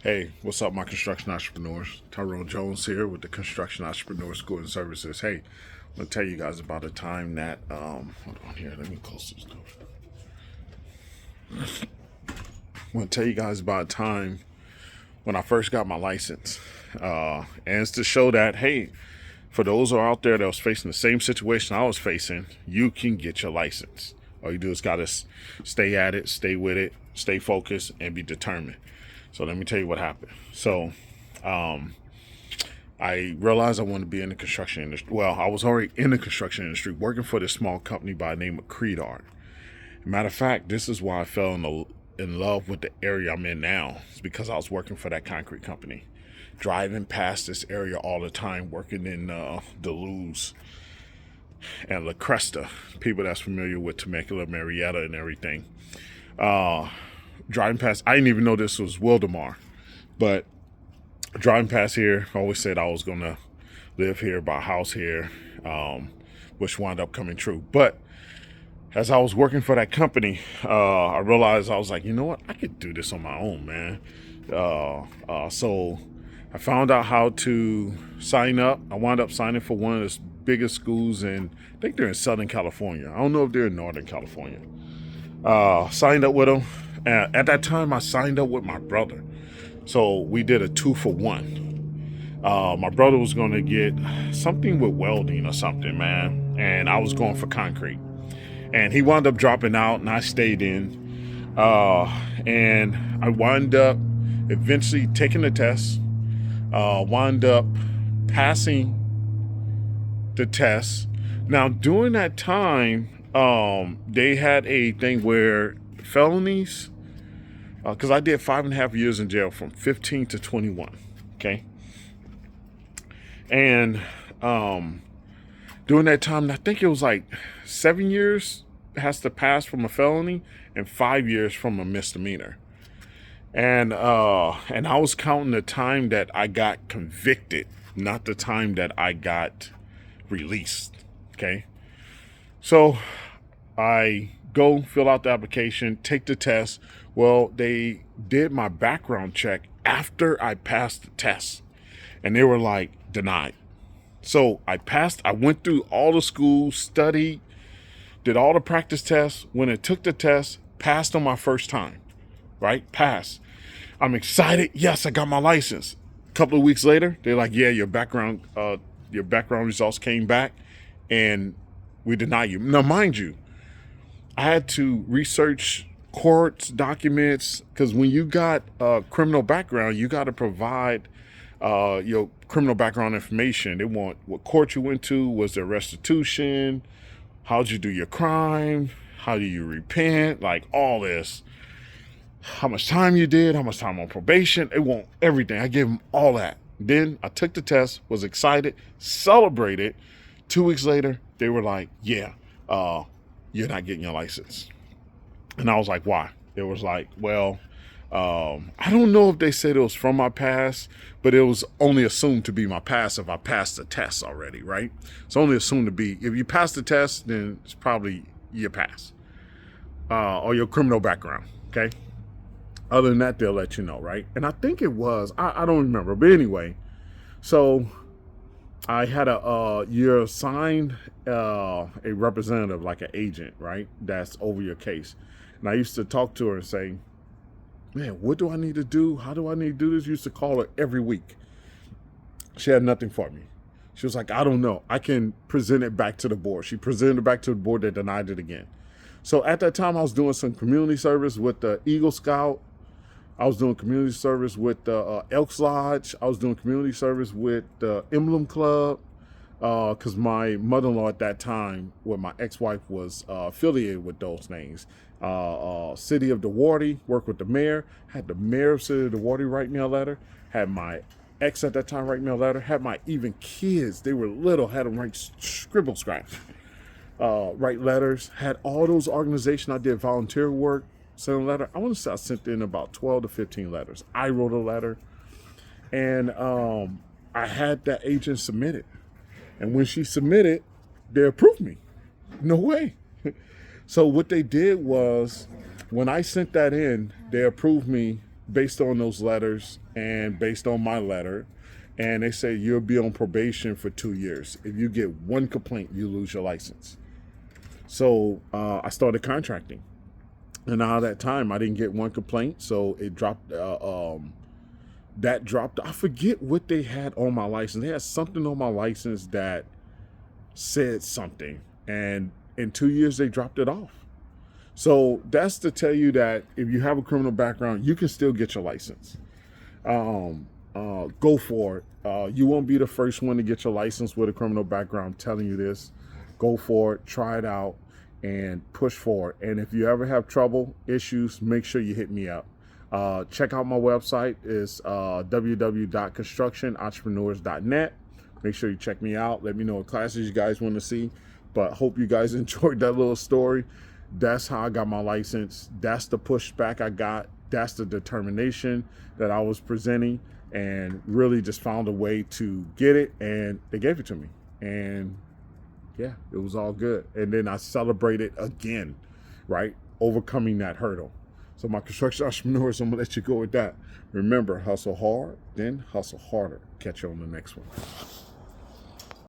Hey, what's up, my construction entrepreneurs? Tyrone Jones here with the Construction Entrepreneur School and Services. Hey, I'm gonna tell you guys about a time that hold on here, let me close this door. I'm gonna tell you guys about a time when I first got my license. And it's to show that, hey, for those who are out there that was facing the same situation I was facing, you can get your license. All you do is gotta stay at it, stay with it, stay focused, and be determined. So let me tell you what happened. So I realized I wanted to be in the construction industry. Well, I was already in the construction industry, working for this small company by the name of Creed Art. Matter of fact, this is why I fell in love with the area I'm in now. It's because I was working for that concrete company, driving past this area all the time, working in Duluth and La Cresta. People that's familiar with Temecula, Marietta, and everything. Driving past, I didn't even know this was Wildemar, but driving past here, I always said I was gonna live here, buy a house here, which wound up coming true. But as I was working for that company, I realized I was like, you know what, I could do this on my own, man. So I found out how to sign up. I wound up signing for one of the biggest schools in, I think they're in Southern California. I don't know if they're in Northern California. Signed up with them. At that time, I signed up with my brother. So we did a 2-for-1. My brother was going to get something with welding or something, man. And I was going for concrete. And he wound up dropping out, and I stayed in. And I wound up eventually taking the test. Wound up passing the test. Now, during that time, they had a thing where felonies, because I did 5.5 years in jail from 15 to 21. Okay. And during that time, I think it was like 7 years has to pass from a felony and 5 years from a misdemeanor. And I was counting the time that I got convicted, not the time that I got released. Okay. So I go fill out the application, take the test. Well, they did my background check after I passed the test, and they were like, denied. So I passed. I went through all the schools, studied, did all the practice tests. When I took the test, passed on my first time, right? Passed. I'm excited. Yes, I got my license. A couple of weeks later, they're like, yeah, your background results came back, and we deny you. Now, mind you, I had to research courts, documents, because when you got a criminal background, you got to provide your criminal background information. They want what court you went to, was there restitution, how'd you do your crime, how do you repent, like all this, how much time you did, how much time on probation. They want everything. I gave them all that. Then I took the test, was excited, celebrated. 2 weeks later, they were like, yeah, you're not getting your license. And I was like, why? It was like, well, I don't know if they said it was from my past, but it was only assumed to be my past if I passed the test already, right? It's only assumed to be, if you pass the test, then it's probably your pass, or your criminal background, okay? Other than that, they'll let you know, right? And I think it was, I don't remember, but anyway, so I had you're assigned a representative, like an agent, right? That's over your case. And I used to talk to her and say, man, what do I need to do? How do I need to do this? I used to call her every week. She had nothing for me. She was like, I don't know. I can present it back to the board. She presented it back to the board. They denied it again. So at that time, I was doing some community service with the Eagle Scout. I was doing community service with the Elks Lodge. I was doing community service with the Emblem Club, because my mother-in-law at that time, with my ex-wife, was affiliated with those things. City of DeWarty, worked with the mayor, had the mayor of City of DeWarty write me a letter, had my ex at that time write me a letter, had my even kids, they were little, had them write scribble scratch, write letters, had all those organizations. I did volunteer work, sent a letter. I want to say I sent in about 12 to 15 letters. I wrote a letter, and I had that agent submit it. And when she submitted, they approved me. No way. So what they did was, when I sent that in, they approved me based on those letters and based on my letter. And they say you'll be on probation for 2 years. If you get one complaint, you lose your license. So I started contracting. And out of that time, I didn't get one complaint. So it dropped. That dropped. I forget what they had on my license. They had something on my license that said something. And in 2 years, they dropped it off. So that's to tell you that if you have a criminal background, you can still get your license. Go for it. You won't be the first one to get your license with a criminal background. I'm telling you this. Go for it. Try it out and push forward. And if you ever have trouble, issues, make sure you hit me up. Check out my website. It's www.constructionentrepreneurs.net. Make sure you check me out. Let me know what classes you guys want to see. But hope you guys enjoyed that little story. That's how I got my license. That's the pushback I got. That's the determination that I was presenting, and really just found a way to get it, and they gave it to me. And yeah, it was all good. And then I celebrated again, right? Overcoming that hurdle. So my construction entrepreneurs, I'm gonna let you go with that. Remember, hustle hard, then hustle harder. Catch you on the next one.